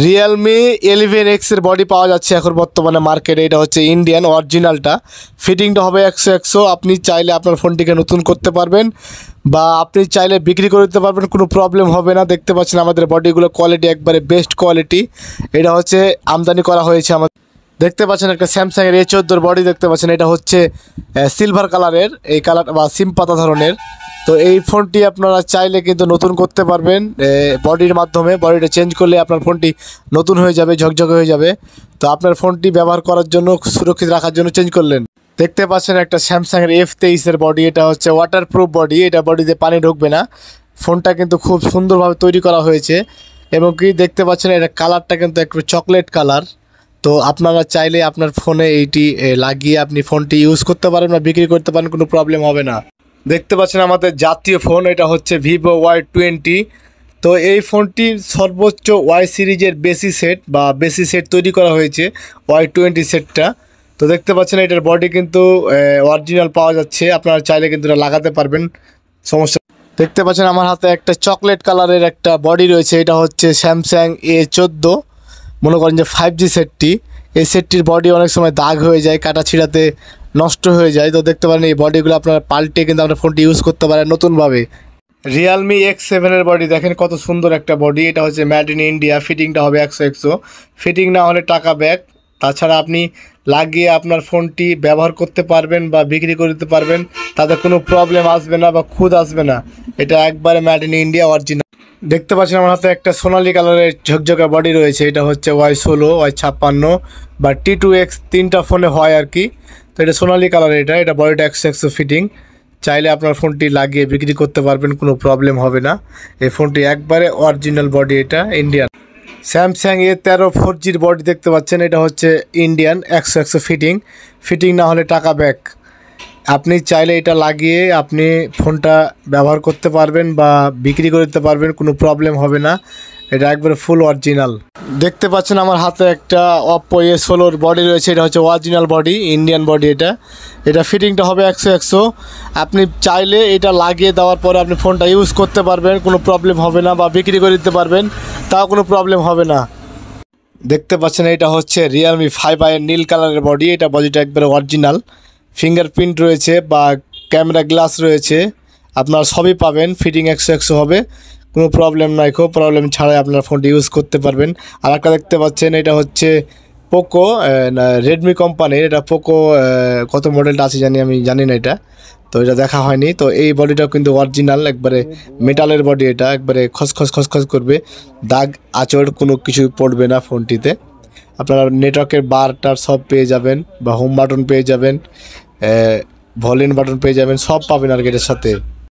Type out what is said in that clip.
Realme 11X এর body পাওয়া যাচ্ছে এখন বর্তমানে মার্কেটে। এটা হচ্ছে ইন্ডিয়ান অরিজিনালটা, ফিটিংটা হবে 100 আপনি চাইলে আপনার ফোনটিকে নতুন করতে পারবেন বা আপনি চাইলে বিক্রি করে দিতে পারবেন, কোনো প্রবলেম হবে না। দেখতে পাচ্ছেন আমাদের বডিগুলো কোয়ালিটি একবারে বেস্ট কোয়ালিটি। এটা হচ্ছে আমদানি করা হয়েছে আমাদের। দেখতে পাচ্ছেন একটা স্যামসাংয়ের A14 বডি দেখতে পাচ্ছেন, এটা হচ্ছে সিলভার কালারের, এই কালার বা সিম পাতা ধরনের। তো এই ফোনটি আপনারা চাইলে কিন্তু নতুন করতে পারবেন বডির মাধ্যমে। বডিটা চেঞ্জ করলে আপনার ফোনটি নতুন হয়ে যাবে, ঝকঝকে হয়ে যাবে। তো আপনার ফোনটি ব্যবহার করার জন্য, সুরক্ষিত রাখার জন্য চেঞ্জ করলেন। দেখতে পাচ্ছেন একটা স্যামসাংয়ের F23 এর বডি, এটা হচ্ছে ওয়াটারপ্রুফ বডি, এটা বডিতে পানি ঢুকবে না। ফোনটা কিন্তু খুব সুন্দরভাবে তৈরি করা হয়েছে এবং কি দেখতে পাচ্ছেন এটা কালারটা কিন্তু একটু চকলেট কালার। তো আপনারা চাইলে আপনার ফোনে এইটি লাগিয়ে আপনি ফোনটি ইউজ করতে পারেন বা বিক্রি করতে পারেন, কোনো প্রবলেম হবে না। দেখতে পাচ্ছেন আমাদের জাতীয় ফোন, এটা হচ্ছে ভিভো Y20। তো এই ফোনটি সর্বোচ্চ Y সিরিজের বেসি সেট তৈরি করা হয়েছে, Y20 সেটটা। তো দেখতে পাচ্ছেন এটার বডি কিন্তু অরিজিনাল পাওয়া যাচ্ছে, আপনারা চাইলে কিন্তু এটা লাগাতে পারবেন, সমস্যা। দেখতে পাচ্ছেন আমার হাতে একটা চকলেট কালারের একটা বডি রয়েছে, এটা হচ্ছে স্যামসাং A14, মনে করেন যে 5G সেটটি। এই সেটটির বডি অনেক সময় দাগ হয়ে যায়, কাটা ছিঁড়াতে নষ্ট হয়ে যায়। তো দেখতে পারেন এই বডিগুলো আপনারা পাল্টে কিন্তু আপনার ফোনটি ইউজ করতে পারেন নতুনভাবে। রিয়েলমি X7 এর বডি দেখেন কত সুন্দর একটা বডি, এটা হচ্ছে মেড ইন ইন্ডিয়া, ফিটিংটা হবে 100, ফিটিং না হলে টাকা ব্যাক। তাছাড়া আপনি লাগিয়ে আপনার ফোনটি ব্যবহার করতে পারবেন বা বিক্রি করে দিতে পারবেন, তাতে কোনো প্রবলেম আসবে না বা খুদ আসবে না। এটা একবারে মেড ইন ইন্ডিয়া অরিজিনাল। দেখতে পাচ্ছেন আমার হাতে একটা সোনালি কালারের ঝকঝকা বডি রয়েছে, এটা হচ্ছে Y16, Y56 বা T2X, তিনটা ফোনে হয় আর কি। তো এটা সোনালি কালারের, এটা বডিটা 100 ফিটিং। চাইলে আপনার ফোনটি লাগিয়ে বিক্রি করতে পারবেন, কোনো প্রবলেম হবে না। এই ফোনটি একবারে অরিজিনাল বডি, এটা ইন্ডিয়ান। স্যামসাং A13 4Gর বডি দেখতে পাচ্ছেন, এটা হচ্ছে ইন্ডিয়ান, 100 ফিটিং না হলে টাকা ব্যাক। আপনি চাইলে এটা লাগিয়ে আপনি ফোনটা ব্যবহার করতে পারবেন বা বিক্রি করে দিতে পারবেন, কোনো প্রবলেম হবে না। এটা একবারে ফুল অরিজিনাল। দেখতে পাচ্ছেন আমার হাতে একটা Oppo A16 বডি রয়েছে, এটা হচ্ছে অরিজিনাল বডি, ইন্ডিয়ান বডি। এটা ফিটিংটা হবে 100। আপনি চাইলে এটা লাগিয়ে দেওয়ার পরে আপনি ফোনটা ইউজ করতে পারবেন, কোনো প্রবলেম হবে না, বা বিক্রি করে দিতে পারবেন, তাও কোনো প্রবলেম হবে না। দেখতে পাচ্ছেন এটা হচ্ছে রিয়েলমি 5i এর নীল কালারের বডি, এটা বডিটা একবারে অরিজিনাল। ফিঙ্গারপ্রিন্ট রয়েছে বা ক্যামেরা গ্লাস রয়েছে, আপনারা সবই পাবেন, ফিটিং 100 হবে, কোনো প্রবলেম নাই, খুব প্রবলেম ছাড়াই আপনার ফোনটি ইউজ করতে পারবেন। আর একটা দেখতে পাচ্ছেন এটা হচ্ছে পোকো, রেডমি কোম্পানির, এটা পোকো কত মডেলটা আছে আমি জানি না এটা, তো এটা দেখা হয়নি। তো এই বডিটাও কিন্তু অরিজিনাল, একবারে মেটালের বডি, এটা একবারে খসখস করবে, দাগ আঁচড় কোনো কিছু পড়বে না ফোনটিতে। আপনারা নেটওয়ার্কের বারটার সব পেয়ে যাবেন বা হোম বাটন পেয়ে যাবেন, ভলিউম বাটন পেয়ে যাবেন, সব পাবেন আর কি এটার সাথে।